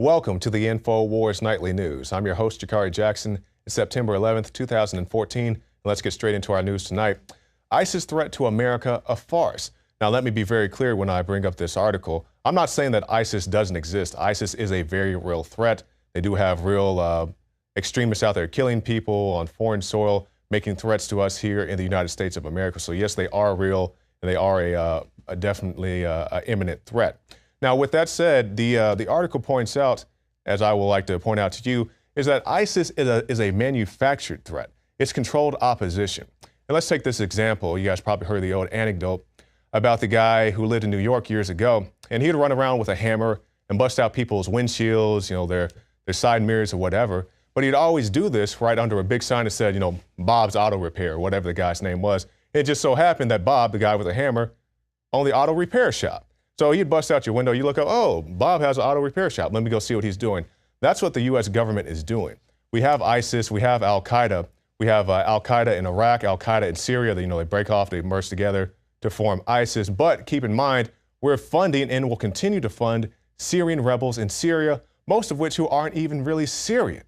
Welcome to the InfoWars Nightly News. I'm your host, Jakari Jackson. It's September 11th, 2014. And let's get straight into our news tonight. ISIS threat to America, a farce. Now, let me be very clear when I bring up this article. I'm not saying that ISIS doesn't exist. ISIS is a very real threat. They do have real extremists out there killing people on foreign soil, making threats to us here in the United States of America. So yes, they are real, and they are definitely an imminent threat. Now, with that said, the article points out, as I would like to point out to you, is that ISIS is a manufactured threat. It's controlled opposition. And let's take this example. You guys probably heard the old anecdote about the guy who lived in New York years ago, and he'd run around with a hammer and bust out people's windshields, their side mirrors or whatever. But he'd always do this right under a big sign that said, Bob's Auto Repair, or whatever the guy's name was. It just so happened that Bob, the guy with the hammer, owned the auto repair shop. So he'd bust out your window, you look up, oh, Bob has an auto repair shop. Let me go see what he's doing. That's what the U.S. government is doing. We have ISIS, we have Al-Qaeda. We have Al-Qaeda in Iraq, Al-Qaeda in Syria. They break off, they merge together to form ISIS. But keep in mind, we're funding and will continue to fund Syrian rebels in Syria, most of which who aren't even really Syrian.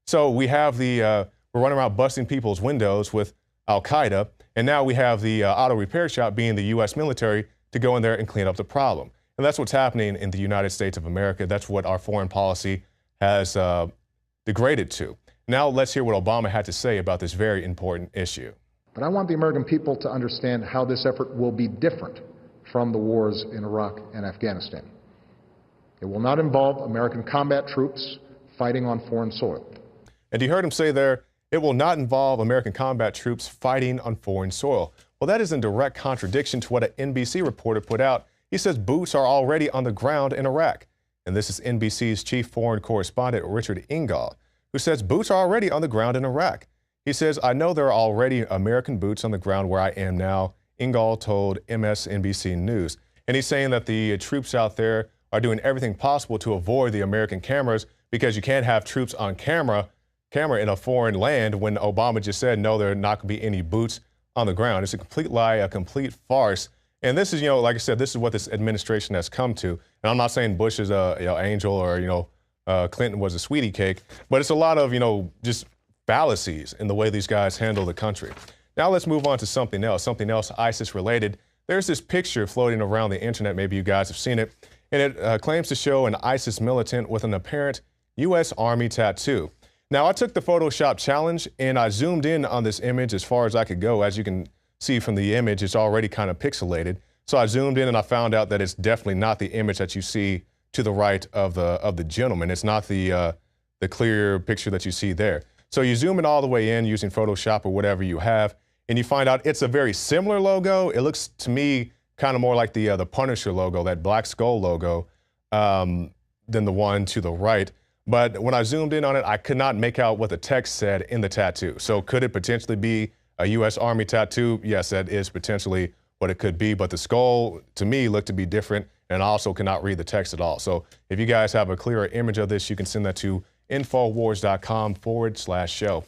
So we have we're running around busting people's windows with Al-Qaeda, and now we have the auto repair shop being the U.S. military to go in there and clean up the problem. And that's what's happening in the United States of America. That's what our foreign policy has degraded to. Now let's hear what Obama had to say about this very important issue. But I want the American people to understand how this effort will be different from the wars in Iraq and Afghanistan. It will not involve American combat troops fighting on foreign soil. And you heard him say there, it will not involve American combat troops fighting on foreign soil. Well, that is in direct contradiction to what an NBC reporter put out. He says boots are already on the ground in Iraq. And this is NBC's chief foreign correspondent, Richard Engdahl, who says boots are already on the ground in Iraq. He says, I know there are already American boots on the ground where I am now, Engdahl told MSNBC News. And he's saying that the troops out there are doing everything possible to avoid the American cameras because you can't have troops on camera in a foreign land when Obama just said, no, there are not going to be any boots on the ground. It's a complete lie, a complete farce. And this is, like I said, this is what this administration has come to. And I'm not saying Bush is a angel or, Clinton was a sweetie cake, but it's a lot of, just fallacies in the way these guys handle the country. Now let's move on to something else ISIS related. There's this picture floating around the internet, maybe you guys have seen it, and it claims to show an ISIS militant with an apparent U.S. Army tattoo. Now I took the Photoshop challenge and I zoomed in on this image as far as I could go. As you can see from the image, it's already kind of pixelated. So I zoomed in and I found out that it's definitely not the image that you see to the right of the gentleman. It's not the clear picture that you see there. So you zoom in all the way in using Photoshop or whatever you have, and you find out it's a very similar logo. It looks to me kind of more like the Punisher logo, that Black Skull logo, than the one to the right. But when I zoomed in on it, I could not make out what the text said in the tattoo. So could it potentially be a U.S. Army tattoo? Yes, that is potentially what it could be. But the skull, to me, looked to be different, and I also cannot read the text at all. So if you guys have a clearer image of this, you can send that to infowars.com/show.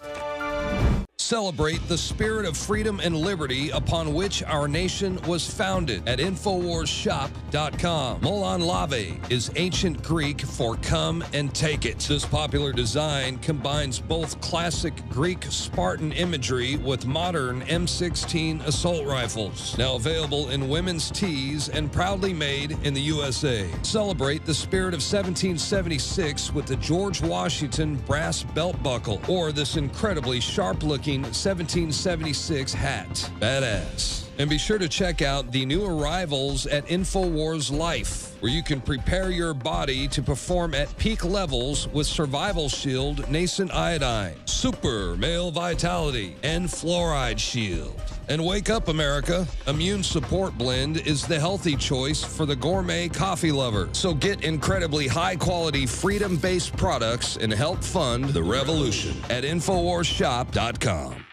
Celebrate the spirit of freedom and liberty upon which our nation was founded at InfoWarsShop.com. Molon Lave is ancient Greek for come and take it. This popular design combines both classic Greek Spartan imagery with modern M16 assault rifles. Now available in women's tees and proudly made in the USA. Celebrate the spirit of 1776 with the George Washington brass belt buckle or this incredibly sharp-looking 1776 hat. Badass. And be sure to check out the new arrivals at InfoWars Life, where you can prepare your body to perform at peak levels with Survival Shield, Nascent Iodine, Super Male Vitality, and Fluoride Shield. And wake up, America. Immune Support Blend is the healthy choice for the gourmet coffee lover. So get incredibly high-quality, freedom-based products and help fund the revolution at InfoWarsShop.com.